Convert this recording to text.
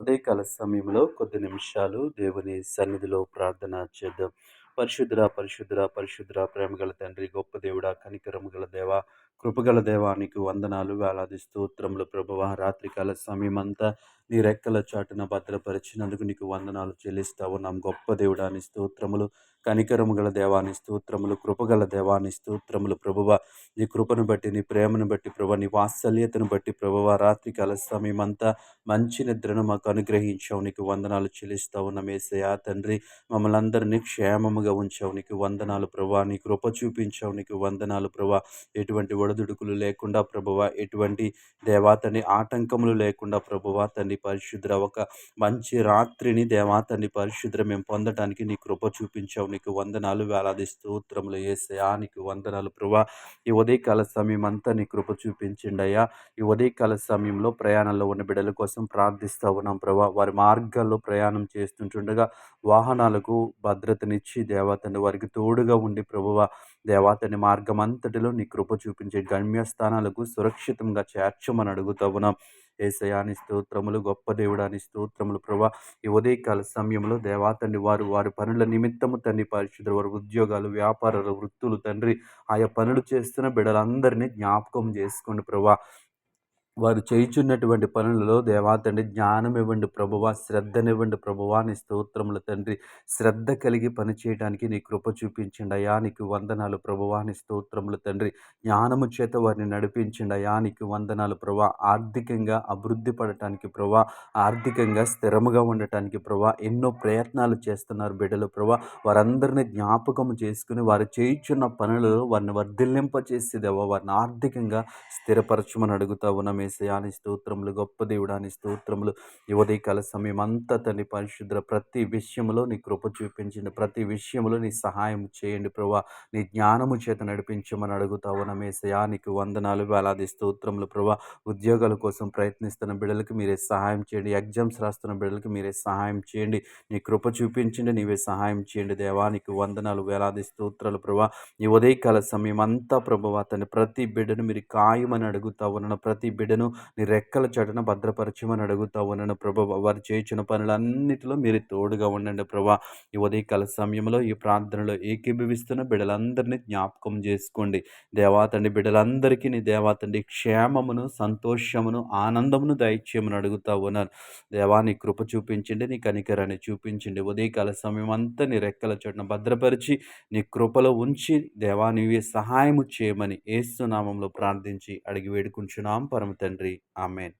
ఉదయకాల సమయంలో కొద్ది నిమిషాలు దేవుని సన్నిధిలో ప్రార్థన చేద్దాం. పరిశుద్ధుడా, పరిశుద్ధుడా, పరిశుద్ధుడా, ప్రేమగల తండ్రి, గొప్ప దేవుడా, కనికరము గల దేవా, కృపగల దేవా, నీకు వందనాలు, వేలాది స్తోత్రములు ప్రభువా. రాత్రికాల సమయమంతా నీ రెక్కల చాటున భద్రపరిచినందుకు నీకు వందనాలు చెల్లిస్తా ఉన్నాం. గొప్ప దేవుడా నీ స్తోత్రములు, కనికరము గల దేవాని స్తోత్రములు, కృపగల దేవాని స్తోత్రములు ప్రభువా. నీ కృపను బట్టి, నీ ప్రేమను బట్టి ప్రభువా, నీ వాత్సల్యతను బట్టి ప్రభువా, రాత్రికాల సమయమంతా మంచి నిద్రను మాకు అనుగ్రహించావు. నీకు వందనాలు చెల్లిస్తా ఉన్నాం యేసయ్యా తండ్రి. మమ్మల్ని అందరినీ క్షేమముగా ఉంచావు. నీకు వందనాలు ప్రభువా. నీ కృప చూపించావు. నీకు వందనాలు ప్రభువా. ఎటువంటి ఒడిదుడుకులు లేకుండా ప్రభువా, ఎటువంటి దేవా తండ్రి ఆటంకములు లేకుండా ప్రభువా తండ్రి పరిశుద్ధుడా, ఒక మంచి రాత్రిని దేవా తండ్రి పరిశుద్ధుడా మేము పొందటానికి నీ కృప చూపించావు. నీకు వందనాలు, వేలాది స్తోత్రములు యేసయ్యా. నీకు వందనాలు ప్రభువా. ఈ ఉదయకాల సమయం అంతా నీ కృప చూపించండి అయ్యా. ఈ ఉదయకాల సమయంలో ప్రయాణంలో ఉన్న బిడ్డల కోసం ప్రార్థిస్తూ ఉన్నాం ప్రభా. వారి మార్గాల్లో ప్రయాణం చేస్తుంటుండగా వాహనాలకు భద్రతనిచ్చి దేవతని వారికి తోడుగా ఉండి ప్రభువ, దేవతని మార్గం అంతటిలో నీ కృప చూపించే గమ్యస్థానాలకు సురక్షితంగా చేర్చమని అడుగుతూ ఉన్నాం. యేసయ్యా నీ స్తోత్రములు, గొప్ప దేవుడా నీ స్తోత్రములు ప్రభా. ఈ ఉదయకాల సమయంలో దేవా తండ్రి వారు వారి పనుల నిమిత్తము తండ్రి పరిశుద్ధులు, వారి ఉద్యోగాలు, వ్యాపారాలు, వృత్తులు తండ్రి ఆయా పనులు చేస్తున్న బిడ్డలందరినీ జ్ఞాపకం చేసుకోండి ప్రభా. వారు చేయుచున్నటువంటి పనులలో దేవా తండ్రి జ్ఞానం ఇవ్వండి ప్రభువా, శ్రద్ధనివ్వండి ప్రభువా. నీ స్తోత్రములు తండ్రి, శ్రద్ధ కలిగి పని చేయడానికి నీ కృప చూపించండి అయ్యా. నీకు వందనాలు ప్రభువా. నీ స్తోత్రములు తండ్రి, జ్ఞానము చేత వారిని నడిపించండి అయ్యా. నీకు వందనాలు ప్రభా. ఆర్థికంగా అభివృద్ధి పడటానికి ప్రభా, ఆర్థికంగా స్థిరముగా ఉండటానికి ప్రభా ఎన్నో ప్రయత్నాలు చేస్తున్నారు బిడ్డలు ప్రభా. వారందరినీ జ్ఞాపకం చేసుకుని వారు చేయుచున్న పనులలో వారిని వర్ధిల్లింపచేసి దేవా వారిని ఆర్థికంగా స్థిరపరచమని అడుగుతా ఉన్నాం యేసయ్యా. నీ స్తోత్రములు, గొప్ప దేవుడా నీ స్తోత్రములు. ఈ ఉదయకాల సమయం అంతా తండ్రి పరిశుద్ధ ప్రతి విషయంలో నీ కృప చూపించండి. ప్రతి విషయంలో నీ సహాయం చేయండి ప్రభా. నీ జ్ఞానము చేత నడిపించమని అడుగుతా ఉన్నాం యేసయ్యా. నీకు వందనాలు, వేలాది స్తోత్రములు ప్రభా. ఉద్యోగాల కోసం ప్రయత్నిస్తున్న బిడ్డలకు మీరే సహాయం చేయండి. ఎగ్జామ్స్ రాస్తున్న బిడ్డలకు మీరే సహాయం చేయండి. నీ కృప చూపించండి. నీవే సహాయం చేయండి దేవా. నీకు వందనాలు, వేలాది స్తోత్రాలు ప్రభా. ఈ ఉదయకాల సమయం అంతా ప్రభువా తండ్రి ప్రతి బిడ్డను మీరు కాయమని అడుగుతా ఉన్నాను. ప్రతి బిడ్డను నీ రెక్కల చాటున భద్రపరచమని అడుగుతా ఉన్నాను ప్రభువా. వారు చేయించిన పనులన్నిటిలో మీరు తోడుగా ఉండండి ప్రభా. ఈ ఉదయకాల సమయంలో ఈ ప్రార్థనలో ఏకీభవిస్తున్న బిడ్డలందరినీ జ్ఞాపకం చేసుకోండి దేవా తండ్రి. బిడ్డలందరికీ నీ దేవా తండ్రి క్షేమమును, సంతోషమును, ఆనందమును దయచేయమని అడుగుతా ఉన్నాను దేవా. నీ కృప చూపించండి, నీ కనికరాన్ని చూపించండి. ఉదయకాల సమయం అంతా నీ రెక్కల చాటున భద్రపరిచి నీ కృపలో ఉంచి దేవా నీవే సహాయము చేయమని యేసు నామములో ప్రార్థించి అడిగి వేడుకుంటున్నాం పరమ తండ్రి. ఆమేన్.